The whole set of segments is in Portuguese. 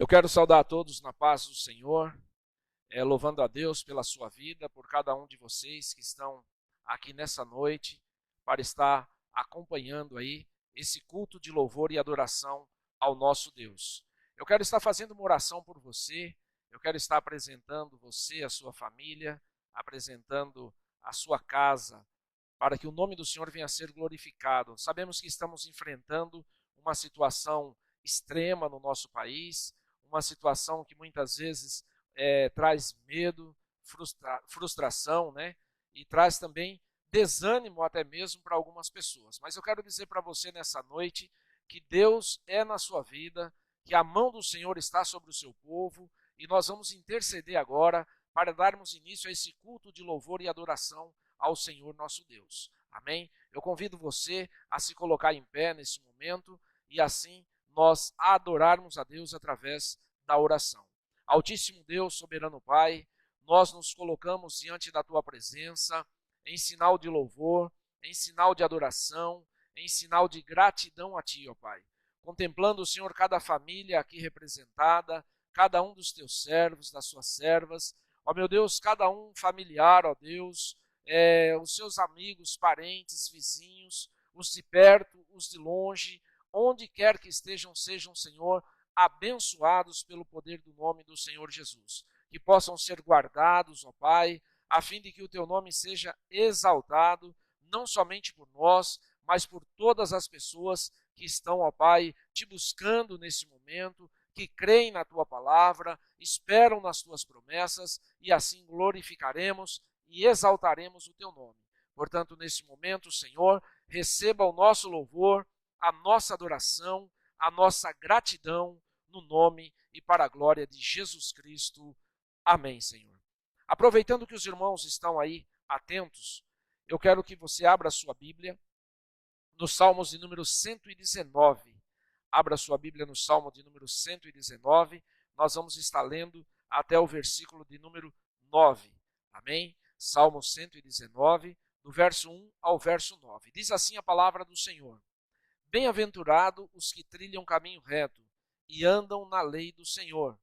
quero saudar a todos na paz do Senhor, louvando a Deus pela sua vida, por cada um de vocês que estão aqui nessa noite, para estar acompanhando aí esse culto de louvor e adoração ao nosso Deus. Eu quero estar fazendo uma oração por você, eu quero estar apresentando você, a sua família, apresentando a sua casa, para que o nome do Senhor venha a ser glorificado. Sabemos que estamos enfrentando uma situação extrema no nosso país, uma situação que muitas vezes traz medo, frustração, né? E traz também desânimo até mesmo para algumas pessoas. Mas eu quero dizer para você nessa noite que Deus é na sua vida, que a mão do Senhor está sobre o seu povo e nós vamos interceder agora para darmos início a esse culto de louvor e adoração ao Senhor nosso Deus. Amém? Eu convido você a se colocar em pé nesse momento e assim nós adorarmos a Deus através da oração. Altíssimo Deus, soberano Pai, nós nos colocamos diante da Tua presença em sinal de louvor, em sinal de adoração, em sinal de gratidão a Ti, ó Pai. Contemplando, Senhor, cada família aqui representada, cada um dos Teus servos, das Suas servas, ó meu Deus, cada um familiar, ó Deus, os seus amigos, parentes, vizinhos, os de perto, os de longe, onde quer que estejam, sejam, Senhor, abençoados pelo poder do nome do Senhor Jesus. Que possam ser guardados, ó Pai, a fim de que o Teu nome seja exaltado, não somente por nós, mas por todas as pessoas que estão, ó Pai, Te buscando nesse momento, que creem na Tua palavra, esperam nas Tuas promessas e assim glorificaremos e exaltaremos o Teu nome. Portanto, nesse momento, Senhor, receba o nosso louvor, a nossa adoração, a nossa gratidão no nome e para a glória de Jesus Cristo. Amém, Senhor. Aproveitando que os irmãos estão aí atentos, eu quero que você abra a sua Bíblia no Salmos de número 119. Abra a sua Bíblia no Salmo de número 119. Nós vamos estar lendo até o versículo de número 9. Amém? Salmo 119, do verso 1 ao verso 9. Diz assim a palavra do Senhor. Bem-aventurado os que trilham caminho reto e andam na lei do Senhor.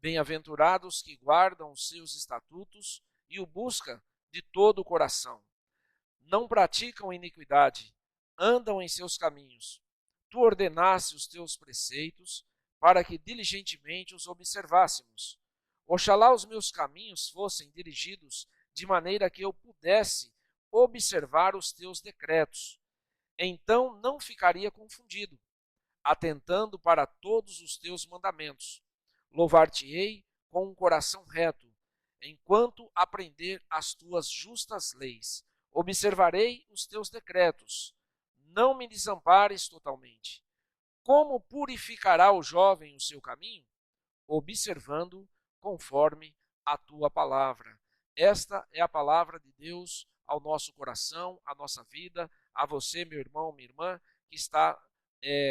Bem-aventurados os que guardam os seus estatutos e o buscam de todo o coração. Não praticam iniquidade, andam em seus caminhos. Tu ordenaste os teus preceitos para que diligentemente os observássemos. Oxalá os meus caminhos fossem dirigidos de maneira que eu pudesse observar os teus decretos. Então não ficaria confundido, atentando para todos os teus mandamentos. Louvar-te-ei com um coração reto, enquanto aprender as tuas justas leis. Observarei os teus decretos. Não me desampares totalmente. Como purificará o jovem o seu caminho? Observando conforme a tua palavra. Esta é a palavra de Deus ao nosso coração, à nossa vida, a você, meu irmão, minha irmã, que está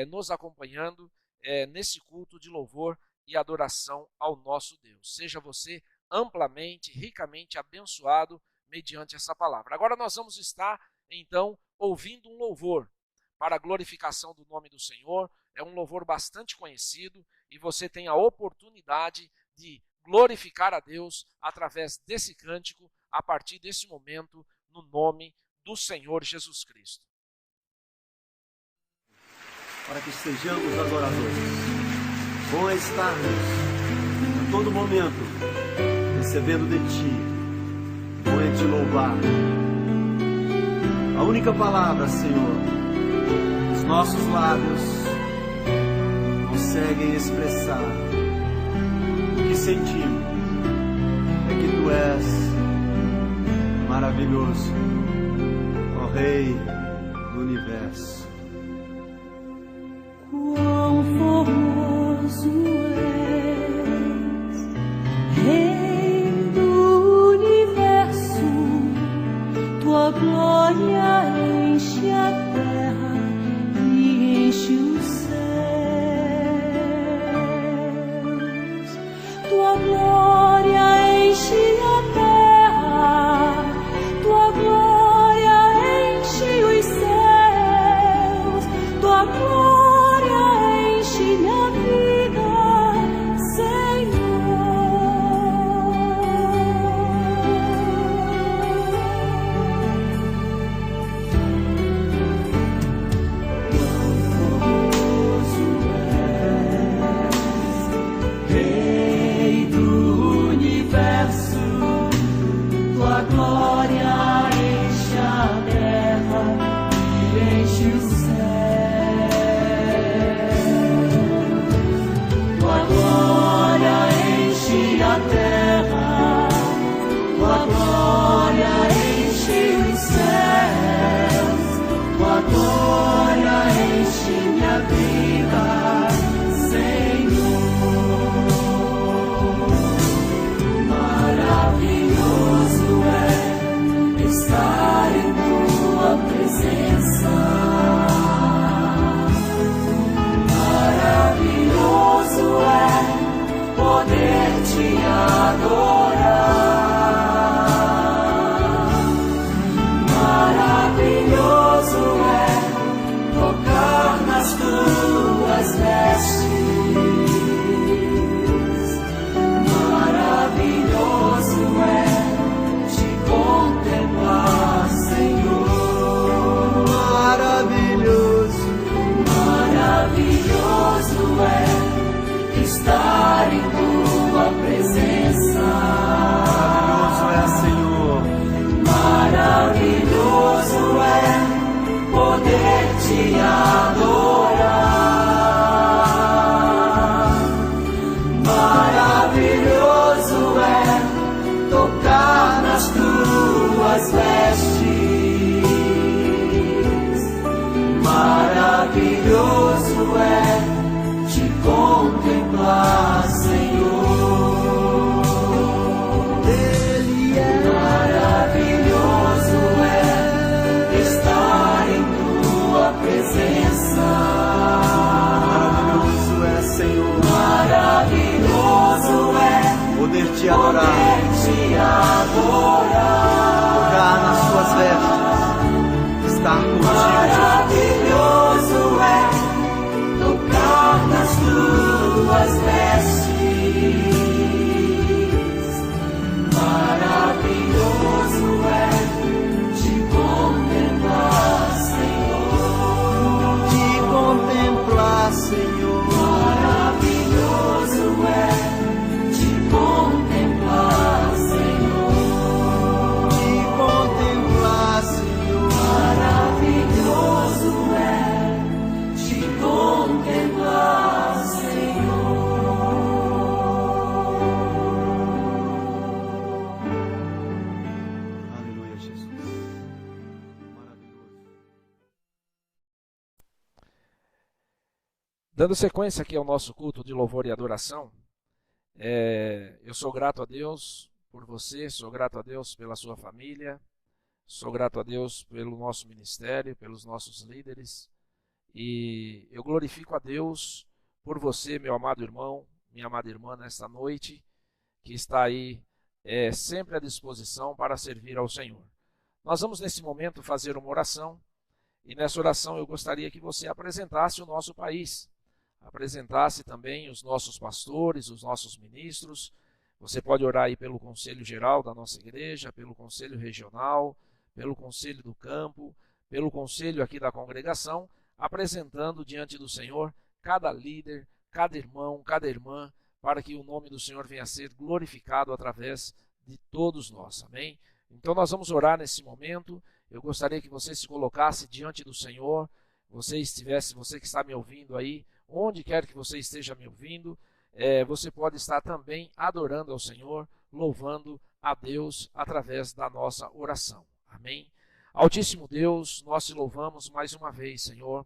nos acompanhando nesse culto de louvor e adoração ao nosso Deus. Seja você amplamente, ricamente abençoado mediante essa palavra. Agora nós vamos estar, então, ouvindo um louvor para a glorificação do nome do Senhor. É um louvor bastante conhecido e você tem a oportunidade de glorificar a Deus através desse cântico, a partir desse momento, no nome do Senhor Jesus Cristo. Para que sejamos adoradores. Bom é estarmos a todo momento recebendo de Ti. Bom é Te louvar. A única palavra, Senhor, os nossos lábios conseguem expressar o que sentimos. É que Tu és maravilhoso, ó Rei do Universo. Quão formoso és, Rei do Universo, Tua glória enche a terra e enche os céus. Tua glória enche a terra, Tua glória enche os céus. glória enche a terra e enche o céu. Tua glória enche a terra, tua glória enche os céus, tua glória enche minha vida, Senhor. Maravilhoso é estar em tua presença. Maravilhoso é poder te adorar. Maravilhoso é tocar nas tuas vestes. Maravilhoso é te contemplar, Senhor. Maravilhoso, Maravilhoso é estar em tua presença. maravilhoso é, Senhor. Maravilhoso é poder te adorar. Maravilhoso é tocar nas tuas vestes. Maravilhoso é te contemplar, Senhor. Ele é Maravilhoso é estar em tua presença. maravilhoso, é, Senhor. Maravilhoso é Poder te adorar, poder te adorar. tocar nas tuas vestes, estar contigo. Maravilhoso é tocar nas tuas vestes. Maravilhoso é te contemplar, Senhor. Te contemplar, Senhor. Maravilhoso é te contemplar, Senhor. Te contemplar, Senhor. Maravilhoso é te contemplar, Senhor. Aleluia, Jesus. Maravilhoso. Dando sequência aqui ao nosso culto de louvor e adoração, eu sou grato a Deus por você, sou grato a Deus pela sua família, sou grato a Deus pelo nosso ministério, pelos nossos líderes, e eu glorifico a Deus por você, meu amado irmão, minha amada irmã, nesta noite, que está aí sempre à disposição para servir ao Senhor. Nós vamos nesse momento fazer uma oração, e nessa oração eu gostaria que você apresentasse o nosso país, apresentasse também os nossos pastores, os nossos ministros. Você pode orar aí pelo Conselho Geral da nossa igreja, pelo Conselho Regional, pelo Conselho do Campo, pelo Conselho aqui da congregação, apresentando diante do Senhor cada líder, cada irmão, cada irmã, para que o nome do Senhor venha a ser glorificado através de todos nós, amém? Então nós vamos orar nesse momento. Eu gostaria que você se colocasse diante do Senhor, você que está me ouvindo aí, onde quer que você esteja me ouvindo, você pode estar também adorando ao Senhor, louvando a Deus através da nossa oração, amém? Altíssimo Deus, nós te louvamos mais uma vez, Senhor,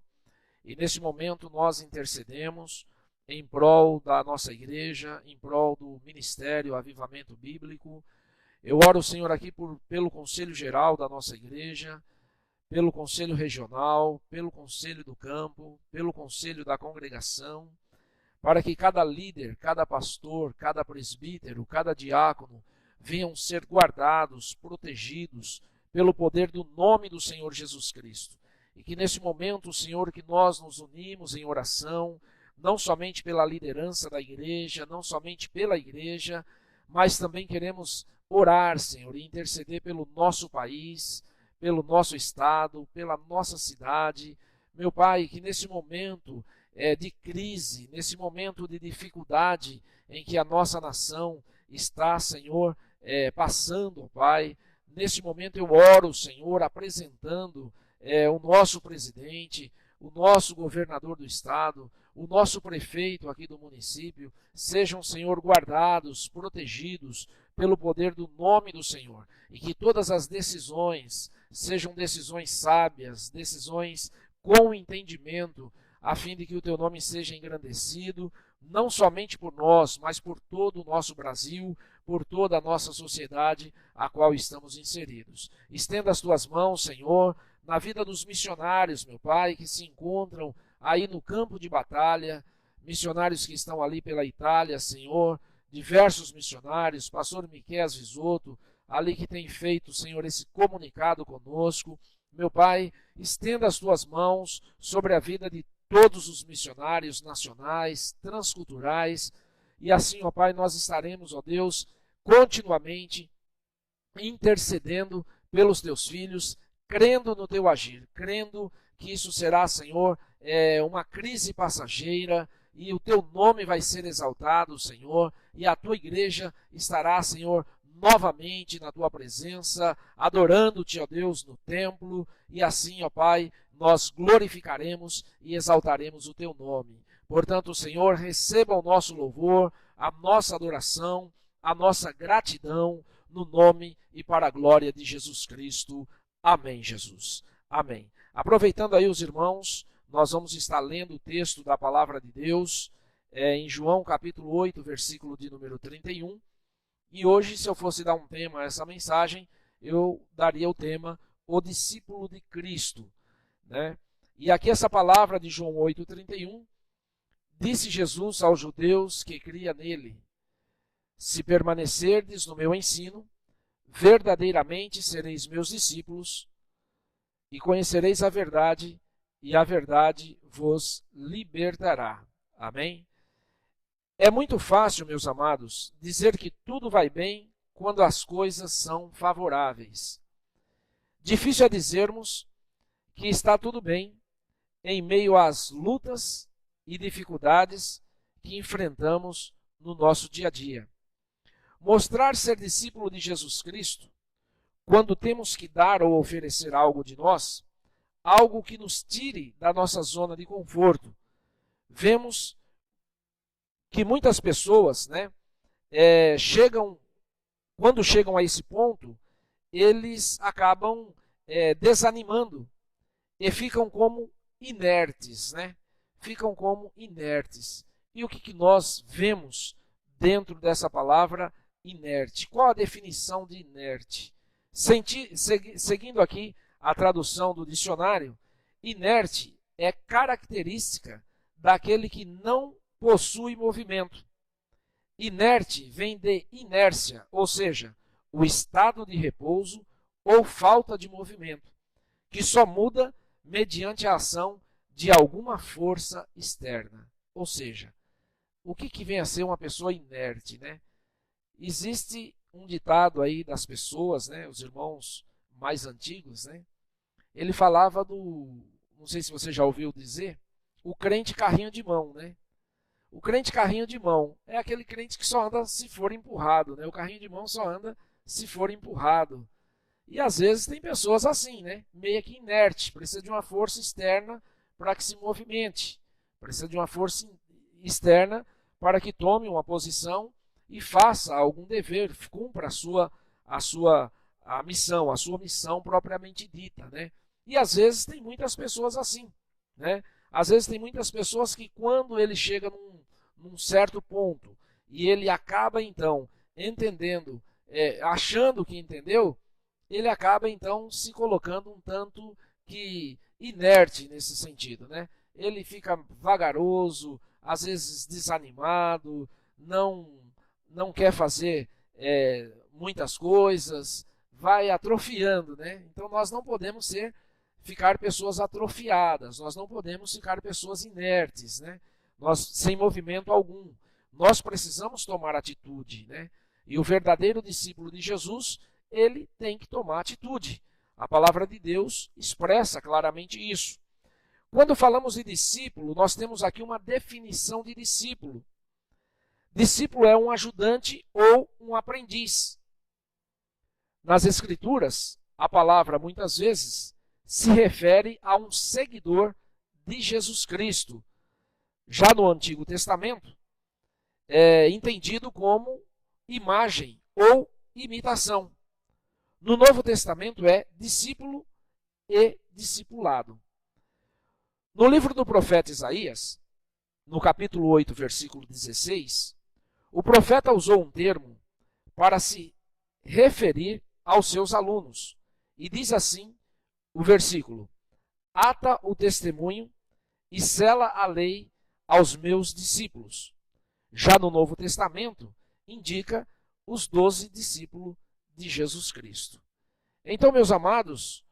e nesse momento nós intercedemos em prol da nossa igreja, em prol do Ministério Avivamento Bíblico. Eu oro, Senhor, aqui pelo Conselho Geral da nossa igreja, pelo Conselho Regional, pelo Conselho do Campo, pelo Conselho da Congregação, para que cada líder, cada pastor, cada presbítero, cada diácono venham ser guardados, protegidos pelo poder do nome do Senhor Jesus Cristo. E que nesse momento, Senhor, que nós nos unimos em oração, não somente pela liderança da igreja, não somente pela igreja, mas também queremos orar, Senhor, e interceder pelo nosso país, pelo nosso estado, pela nossa cidade. Meu Pai, que nesse momento de crise, nesse momento de dificuldade em que a nossa nação está, Senhor, passando, Pai, nesse momento eu oro, Senhor, apresentando o nosso presidente, o nosso governador do estado, o nosso prefeito aqui do município, sejam, Senhor, guardados, protegidos pelo poder do nome do Senhor, e que todas as decisões sejam decisões sábias, decisões com entendimento, a fim de que o teu nome seja engrandecido, não somente por nós, mas por todo o nosso Brasil, por toda a nossa sociedade a qual estamos inseridos. Estenda as tuas mãos, Senhor, na vida dos missionários, meu Pai, que se encontram aí no campo de batalha, missionários que estão ali pela Itália, Senhor, diversos missionários, pastor Miquel Visoto, ali que tem feito, Senhor, esse comunicado conosco. Meu Pai, estenda as tuas mãos sobre a vida de todos os missionários nacionais, transculturais, e assim, ó Pai, nós estaremos, ó Deus, continuamente intercedendo pelos teus filhos, crendo no teu agir, crendo que isso será, Senhor, uma crise passageira, e o teu nome vai ser exaltado, Senhor, e a tua igreja estará, Senhor, novamente na tua presença, adorando-te, ó Deus, no templo, e assim, ó Pai, nós glorificaremos e exaltaremos o teu nome. Portanto, Senhor, receba o nosso louvor, a nossa adoração, a nossa gratidão, no nome e para a glória de Jesus Cristo. Amém, Jesus. Amém. Aproveitando aí os irmãos, nós vamos estar lendo o texto da palavra de Deus, em João capítulo 8, versículo de número 31. E hoje, se eu fosse dar um tema a essa mensagem, eu daria o tema O Discípulo de Cristo, né? E aqui essa palavra de João 8,31, disse Jesus aos judeus que cria nele: se permanecerdes no meu ensino, verdadeiramente sereis meus discípulos, e conhecereis a verdade, e a verdade vos libertará. Amém? É muito fácil, meus amados, dizer que tudo vai bem quando as coisas são favoráveis. Difícil é dizermos que está tudo bem em meio às lutas e dificuldades que enfrentamos no nosso dia a dia. Mostrar ser discípulo de Jesus Cristo, quando temos que dar ou oferecer algo de nós, algo que nos tire da nossa zona de conforto. Vemos que muitas pessoas, né, quando chegam a esse ponto, eles acabam desanimando e ficam como inertes, né? Ficam como inertes. E o que nós vemos dentro dessa palavra inerte? Qual a definição de inerte? Seguindo aqui a tradução do dicionário, inerte é característica daquele que não possui movimento. Inerte vem de inércia, ou seja, o estado de repouso ou falta de movimento, que só muda mediante a ação de alguma força externa. Ou seja, o que vem a ser uma pessoa inerte, né? Existe um ditado aí das pessoas, né, os irmãos mais antigos, né? Ele falava não sei se você já ouviu dizer, o crente carrinho de mão, né? O crente carrinho de mão é aquele crente que só anda se for empurrado, né? O carrinho de mão só anda se for empurrado. E às vezes tem pessoas assim, né? Meio que inerte, precisa de uma força externa para que se movimente. Precisa de uma força externa para que tome uma posição e faça algum dever, cumpra a missão propriamente dita, né? E às vezes tem muitas pessoas assim, né? Às vezes tem muitas pessoas que quando ele chega num certo ponto e ele acaba então entendendo, achando que entendeu, ele acaba então se colocando um tanto que inerte nesse sentido, né? Ele fica vagaroso, às vezes desanimado, não quer fazer muitas coisas, vai atrofiando, né? Então nós não podemos ficar pessoas atrofiadas, nós não podemos ficar pessoas inertes, né? Nós sem movimento algum. Nós precisamos tomar atitude, né? E o verdadeiro discípulo de Jesus, ele tem que tomar atitude. A palavra de Deus expressa claramente isso. Quando falamos de discípulo, nós temos aqui uma definição de discípulo. Discípulo é um ajudante ou um aprendiz. Nas Escrituras, a palavra muitas vezes se refere a um seguidor de Jesus Cristo. Já no Antigo Testamento, é entendido como imagem ou imitação. No Novo Testamento é discípulo e discipulado. No livro do profeta Isaías, no capítulo 8, versículo 16, o profeta usou um termo para se referir aos seus alunos. E diz assim o versículo: ata o testemunho e sela a lei aos meus discípulos. Já no Novo Testamento, indica os 12 discípulos de Jesus Cristo. Então, meus amados,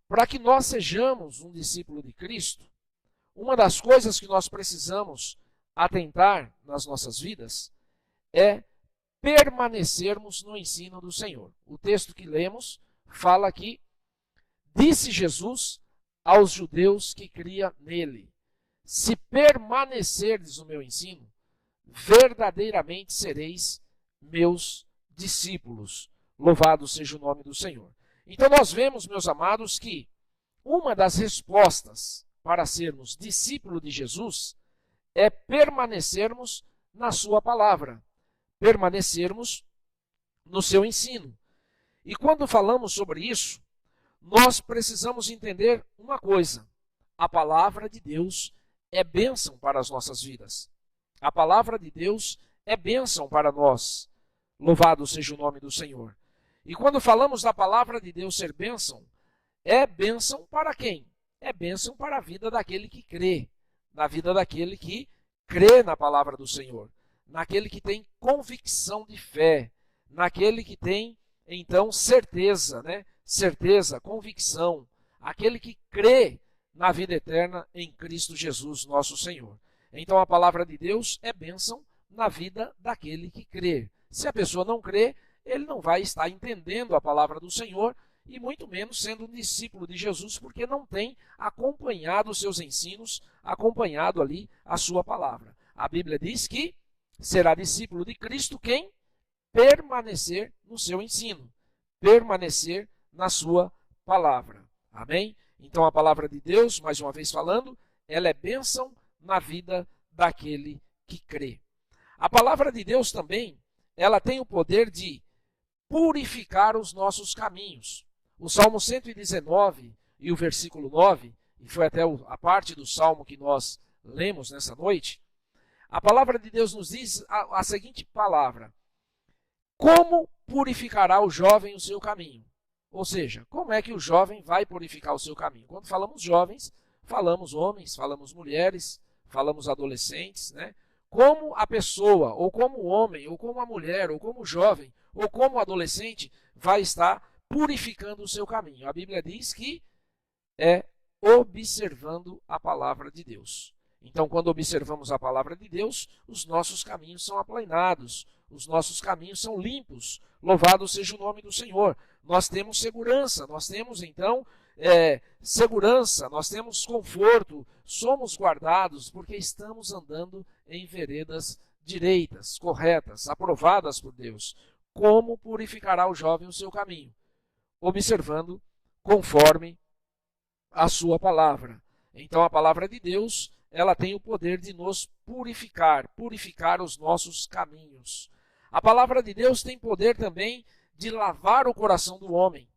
para que nós sejamos um discípulo de Cristo, uma das coisas que nós precisamos atentar nas nossas vidas é permanecermos no ensino do Senhor. O texto que lemos fala que disse Jesus aos judeus que cria nele: se permanecerdes no meu ensino, verdadeiramente sereis meus discípulos. Louvado seja o nome do Senhor. Então nós vemos, meus amados, que uma das respostas para sermos discípulos de Jesus é permanecermos na sua palavra, permanecermos no seu ensino. E quando falamos sobre isso, nós precisamos entender uma coisa: a palavra de Deus é bênção para as nossas vidas. A palavra de Deus é bênção para nós. Louvado seja o nome do Senhor. E quando falamos da palavra de Deus ser bênção, é bênção para quem? É bênção para a vida daquele que crê, na vida daquele que crê na palavra do Senhor, naquele que tem convicção de fé, naquele que tem, então, certeza, né? Certeza, convicção, aquele que crê na vida eterna em Cristo Jesus, nosso Senhor. Então a palavra de Deus é bênção na vida daquele que crê. Se a pessoa não crê, ele não vai estar entendendo a palavra do Senhor e muito menos sendo um discípulo de Jesus, porque não tem acompanhado os seus ensinos, acompanhado ali a sua palavra. A Bíblia diz que será discípulo de Cristo quem permanecer no seu ensino, permanecer na sua palavra. Amém? Então a palavra de Deus, mais uma vez falando, ela é bênção na vida daquele que crê. A palavra de Deus também, ela tem o poder de purificar os nossos caminhos. O Salmo 119 e o versículo 9, e foi até a parte do Salmo que nós lemos nessa noite, a palavra de Deus nos diz a seguinte palavra: como purificará o jovem o seu caminho? Ou seja, como é que o jovem vai purificar o seu caminho? Quando falamos jovens, falamos homens, falamos mulheres, falamos adolescentes, né? Como a pessoa, ou como o homem, ou como a mulher, ou como o jovem, ou como o adolescente vai estar purificando o seu caminho? A Bíblia diz que é observando a palavra de Deus. Então, quando observamos a palavra de Deus, os nossos caminhos são aplainados, os nossos caminhos são limpos. Louvado seja o nome do Senhor. Nós temos segurança, nós temos então segurança, nós temos conforto, somos guardados porque estamos andando em veredas direitas, corretas, aprovadas por Deus. Como purificará o jovem o seu caminho? Observando conforme a sua palavra. Então a palavra de Deus, ela tem o poder de nos purificar, purificar os nossos caminhos. A palavra de Deus tem poder também de lavar o coração do homem.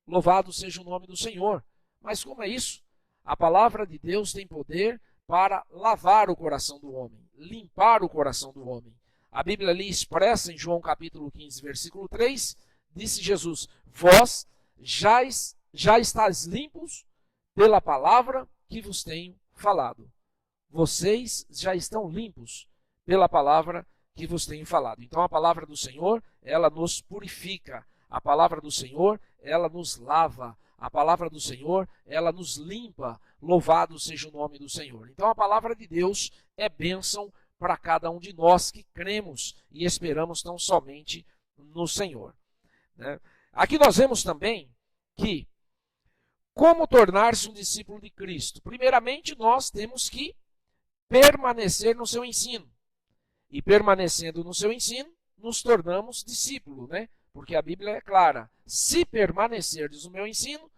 Louvado seja o nome do Senhor. Mas como é isso? A palavra de Deus tem poder para lavar o coração do homem, limpar o coração do homem. A Bíblia ali expressa em João capítulo 15, versículo 3, disse Jesus: vós já estáis limpos pela palavra que vos tenho falado. Vocês já estão limpos pela palavra que vos tenho falado. Então a palavra do Senhor, ela nos purifica. A palavra do Senhor, ela nos lava. A palavra do Senhor, ela nos limpa. Louvado seja o nome do Senhor. Então a palavra de Deus é bênção para cada um de nós que cremos e esperamos tão somente no Senhor. Aqui nós vemos também que como tornar-se um discípulo de Cristo? Primeiramente, nós temos que permanecer no seu ensino. E permanecendo no seu ensino, nos tornamos discípulo, né? Porque a Bíblia é clara. Se permanecerdes no meu ensino,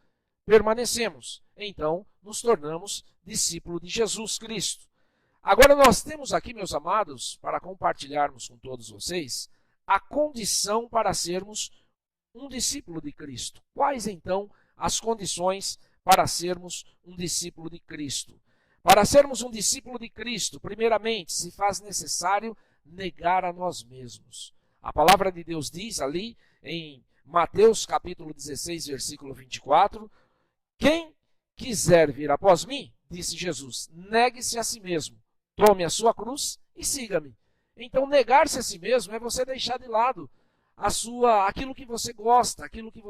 permanecemos. Então, nos tornamos discípulos de Jesus Cristo. Agora, nós temos aqui, meus amados, para compartilharmos com todos vocês, a condição para sermos um discípulo de Cristo. Quais, então, as condições para sermos um discípulo de Cristo? Para sermos um discípulo de Cristo, primeiramente, se faz necessário negar a nós mesmos. A palavra de Deus diz ali, em Mateus capítulo 16, versículo 24, quem quiser vir após mim, disse Jesus, negue-se a si mesmo, tome a sua cruz e siga-me. Então, negar-se a si mesmo é você deixar de lado aquilo que você gosta, aquilo que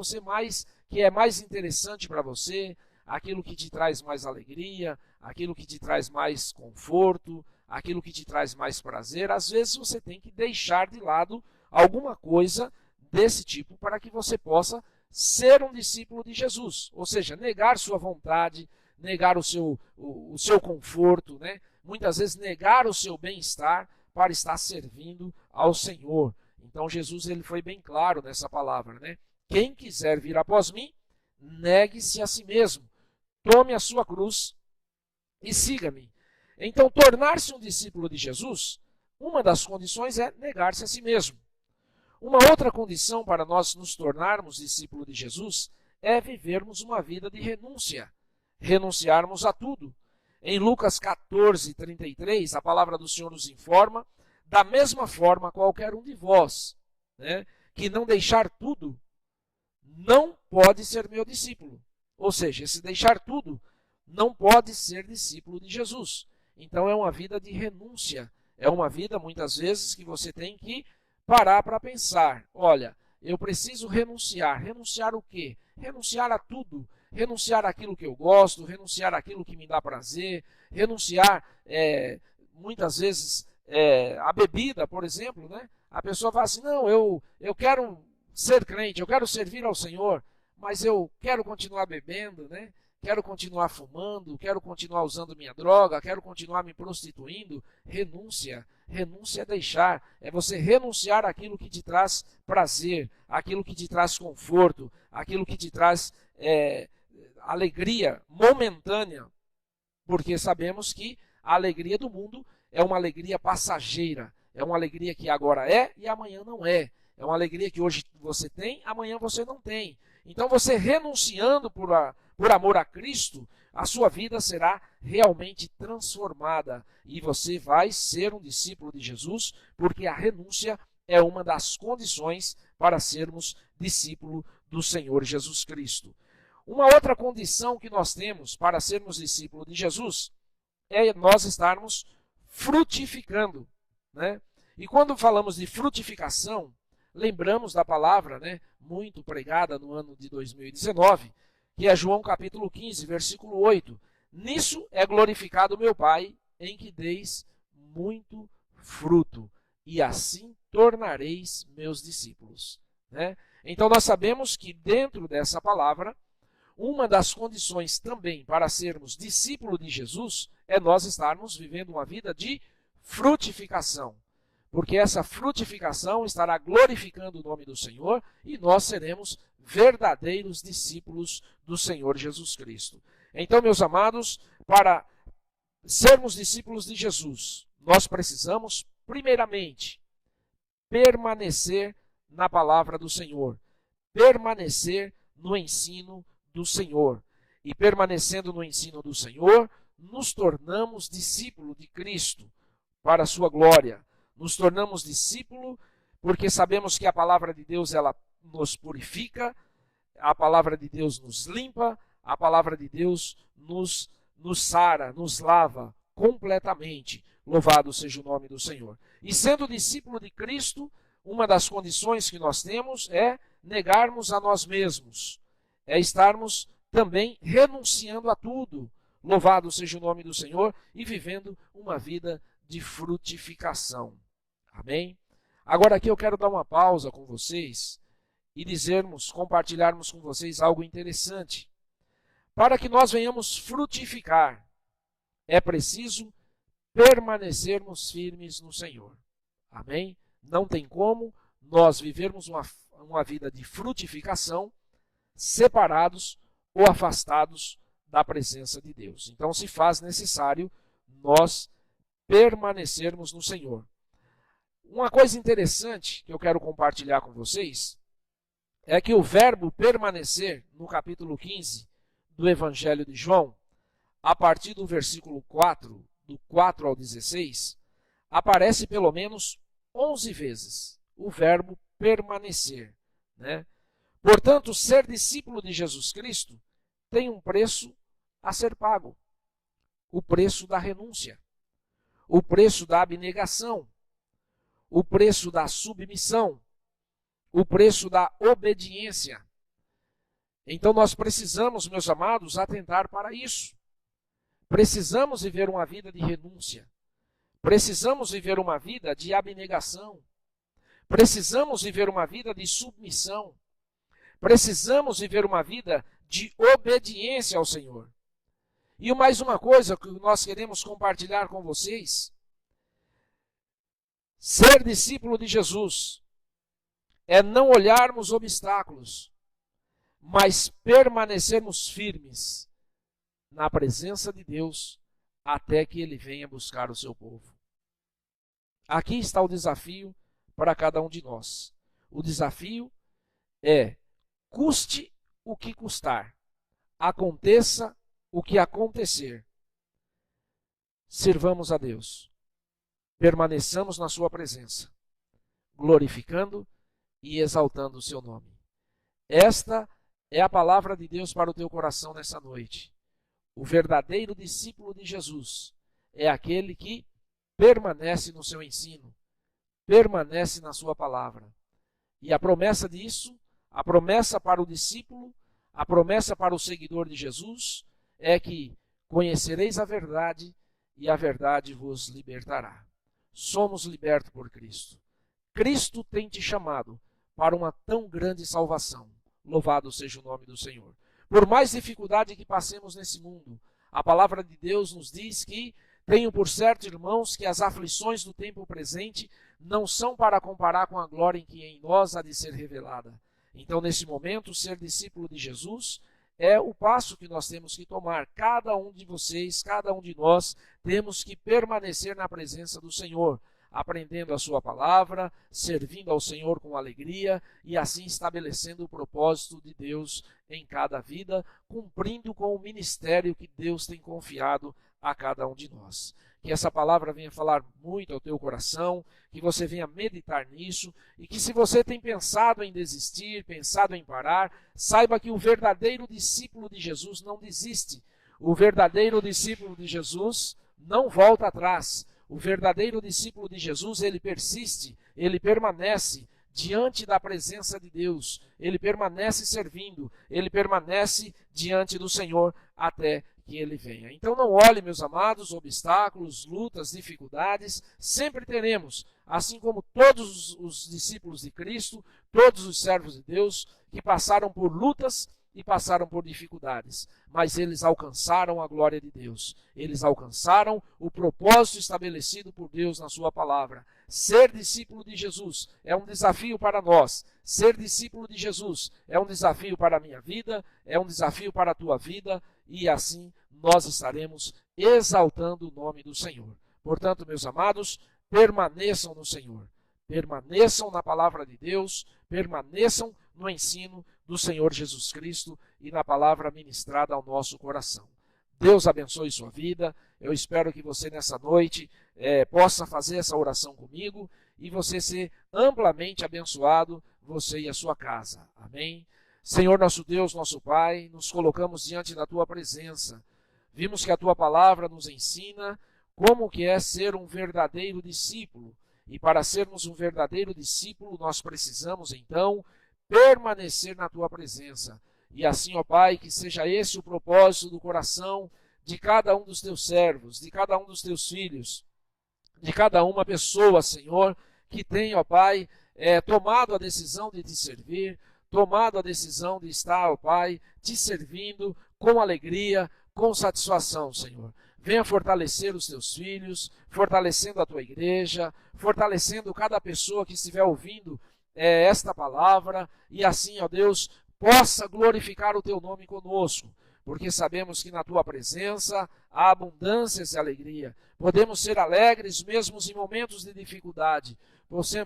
é mais interessante para você, aquilo que te traz mais alegria, aquilo que te traz mais conforto, aquilo que te traz mais prazer. Às vezes você tem que deixar de lado alguma coisa desse tipo para que você possa ser um discípulo de Jesus. Ou seja, negar sua vontade, negar o seu conforto, né? Muitas vezes negar o seu bem-estar para estar servindo ao Senhor. Então Jesus ele foi bem claro nessa palavra, né? Quem quiser vir após mim, negue-se a si mesmo, tome a sua cruz e siga-me. Então, tornar-se um discípulo de Jesus, uma das condições é negar-se a si mesmo. Uma outra condição para nós nos tornarmos discípulos de Jesus é vivermos uma vida de renúncia, renunciarmos a tudo. Em Lucas 14, 33, a palavra do Senhor nos informa, da mesma forma qualquer um de vós, né, que não deixar tudo, não pode ser meu discípulo. Ou seja, esse deixar tudo não pode ser discípulo de Jesus. Então é uma vida de renúncia, é uma vida muitas vezes que você tem que parar para pensar, olha, eu preciso renunciar. Renunciar o quê? Renunciar a tudo. Renunciar àquilo que eu gosto, renunciar àquilo que me dá prazer, renunciar muitas vezes a bebida, por exemplo, né? A pessoa fala assim, não, eu quero ser crente, eu quero servir ao Senhor, mas eu quero continuar bebendo, né? Quero continuar fumando, quero continuar usando minha droga, quero continuar me prostituindo. Renúncia. Renúncia é deixar. É você renunciar àquilo que te traz prazer, àquilo que te traz conforto, àquilo que te traz alegria momentânea. Porque sabemos que a alegria do mundo é uma alegria passageira. É uma alegria que agora é e amanhã não é. É uma alegria que hoje você tem, amanhã você não tem. Então você renunciando por amor a Cristo, a sua vida será realmente transformada e você vai ser um discípulo de Jesus, porque a renúncia é uma das condições para sermos discípulo do Senhor Jesus Cristo. Uma outra condição que nós temos para sermos discípulo de Jesus é nós estarmos frutificando, né? E quando falamos de frutificação, lembramos da palavra, né, muito pregada no ano de 2019, que é João capítulo 15, versículo 8. Nisso é glorificado meu Pai, em que deis muito fruto, e assim tornareis meus discípulos. Né? Então nós sabemos que dentro dessa palavra, uma das condições também para sermos discípulos de Jesus é nós estarmos vivendo uma vida de frutificação. Porque essa frutificação estará glorificando o nome do Senhor e nós seremos verdadeiros discípulos do Senhor Jesus Cristo. Então, meus amados, para sermos discípulos de Jesus, nós precisamos, primeiramente, permanecer na palavra do Senhor, permanecer no ensino do Senhor. E permanecendo no ensino do Senhor, nos tornamos discípulos de Cristo para a sua glória. Nos tornamos discípulo porque sabemos que a palavra de Deus ela nos purifica, a palavra de Deus nos limpa, a palavra de Deus nos sara, nos lava completamente. Louvado seja o nome do Senhor. E sendo discípulo de Cristo, uma das condições que nós temos é negarmos a nós mesmos, é estarmos também renunciando a tudo. Louvado seja o nome do Senhor e vivendo uma vida de frutificação. Amém? Agora aqui eu quero dar uma pausa com vocês e compartilharmos com vocês algo interessante. Para que nós venhamos frutificar, é preciso permanecermos firmes no Senhor. Amém? Não tem como nós vivermos uma vida de frutificação, separados ou afastados da presença de Deus. Então se faz necessário nós permanecermos no Senhor. Uma coisa interessante que eu quero compartilhar com vocês é que o verbo permanecer, no capítulo 15 do Evangelho de João, a partir do versículo 4, do 4 ao 16, aparece pelo menos 11 vezes o verbo permanecer, né? Portanto, ser discípulo de Jesus Cristo tem um preço a ser pago. O preço da renúncia, o preço da abnegação, o preço da submissão, o preço da obediência. Então nós precisamos, meus amados, atentar para isso. Precisamos viver uma vida de renúncia. Precisamos viver uma vida de abnegação. Precisamos viver uma vida de submissão. Precisamos viver uma vida de obediência ao Senhor. E mais uma coisa que nós queremos compartilhar com vocês: ser discípulo de Jesus é não olharmos obstáculos, mas permanecermos firmes na presença de Deus até que Ele venha buscar o seu povo. Aqui está o desafio para cada um de nós. O desafio é: custe o que custar, aconteça o que acontecer, sirvamos a Deus, permaneçamos na sua presença, glorificando e exaltando o seu nome. Esta é a palavra de Deus para o teu coração nessa noite. O verdadeiro discípulo de Jesus é aquele que permanece no seu ensino, permanece na sua palavra. E a promessa disso, a promessa para o discípulo, a promessa para o seguidor de Jesus é que conhecereis a verdade e a verdade vos libertará. Somos libertos por Cristo. Cristo tem te chamado para uma tão grande salvação. Louvado seja o nome do Senhor. Por mais dificuldade que passemos nesse mundo, a palavra de Deus nos diz que tenho por certo, irmãos, que as aflições do tempo presente não são para comparar com a glória em que em nós há de ser revelada. Então, nesse momento, ser discípulo de Jesus é o passo que nós temos que tomar. Cada um de vocês, cada um de nós, temos que permanecer na presença do Senhor, aprendendo a sua palavra, servindo ao Senhor com alegria e assim estabelecendo o propósito de Deus em cada vida, cumprindo com o ministério que Deus tem confiado a cada um de nós. Que essa palavra venha falar muito ao teu coração, que você venha meditar nisso e que, se você tem pensado em desistir, pensado em parar, saiba que o verdadeiro discípulo de Jesus não desiste. O verdadeiro discípulo de Jesus não volta atrás. O verdadeiro discípulo de Jesus, ele persiste, ele permanece diante da presença de Deus, ele permanece servindo, ele permanece diante do Senhor até que Ele venha. Então não olhe, meus amados, obstáculos, lutas, dificuldades, sempre teremos, assim como todos os discípulos de Cristo, todos os servos de Deus, que passaram por lutas e passaram por dificuldades, mas eles alcançaram a glória de Deus, eles alcançaram o propósito estabelecido por Deus na sua palavra. Ser discípulo de Jesus é um desafio para nós, ser discípulo de Jesus é um desafio para a minha vida, é um desafio para a tua vida, e assim nós estaremos exaltando o nome do Senhor. Portanto, meus amados, permaneçam no Senhor, permaneçam na palavra de Deus, permaneçam no ensino do Senhor Jesus Cristo e na palavra ministrada ao nosso coração. Deus abençoe sua vida. Eu espero que você nessa noite possa fazer essa oração comigo e você ser amplamente abençoado, você e a sua casa. Amém? Senhor nosso Deus, nosso Pai, nos colocamos diante da Tua presença. Vimos que a Tua palavra nos ensina como que é ser um verdadeiro discípulo. E para sermos um verdadeiro discípulo, nós precisamos então permanecer na Tua presença. E assim, ó Pai, que seja esse o propósito do coração de cada um dos Teus servos, de cada um dos Teus filhos, de cada uma pessoa, Senhor, que tem, ó Pai, tomado a decisão de Te servir, tomado a decisão de estar, ó Pai, Te servindo com alegria, com satisfação, Senhor. Venha fortalecer os Teus filhos, fortalecendo a Tua igreja, fortalecendo cada pessoa que estiver ouvindo esta palavra e assim, ó Deus, possa glorificar o teu nome conosco, porque sabemos que na tua presença há abundância de alegria. Podemos ser alegres mesmo em momentos de dificuldade.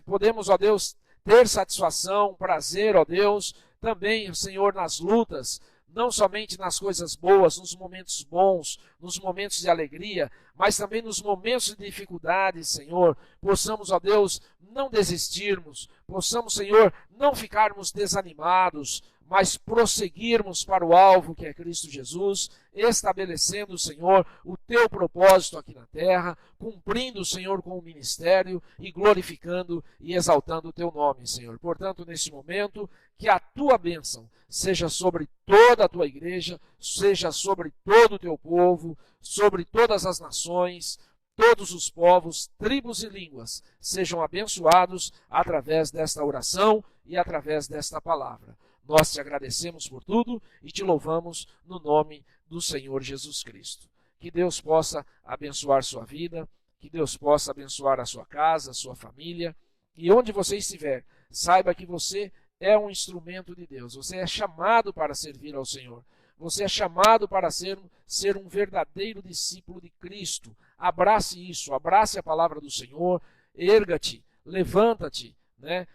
Podemos, ó Deus, ter satisfação, prazer, ó Deus, também, Senhor, nas lutas, não somente nas coisas boas, nos momentos bons, nos momentos de alegria, mas também nos momentos de dificuldade, Senhor. Possamos, ó Deus, não desistirmos, possamos, Senhor, não ficarmos desanimados, mas prosseguirmos para o alvo que é Cristo Jesus, estabelecendo, Senhor, o teu propósito aqui na terra, cumprindo, Senhor, com o ministério e glorificando e exaltando o teu nome, Senhor. Portanto, nesse momento, que a tua bênção seja sobre toda a tua igreja, seja sobre todo o teu povo, sobre todas as nações, todos os povos, tribos e línguas sejam abençoados através desta oração e através desta palavra. Nós te agradecemos por tudo e te louvamos no nome do Senhor Jesus Cristo. Que Deus possa abençoar sua vida, que Deus possa abençoar a sua casa, a sua família, e onde você estiver, saiba que você é um instrumento de Deus, você é chamado para servir ao Senhor, você é chamado para ser um verdadeiro discípulo de Cristo. Abrace isso, abrace a palavra do Senhor, erga-te, levanta-te,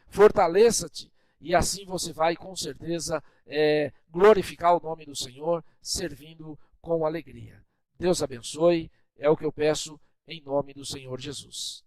fortaleça-te, e assim você vai com certeza glorificar o nome do Senhor, servindo com alegria. Deus abençoe, é o que eu peço em nome do Senhor Jesus.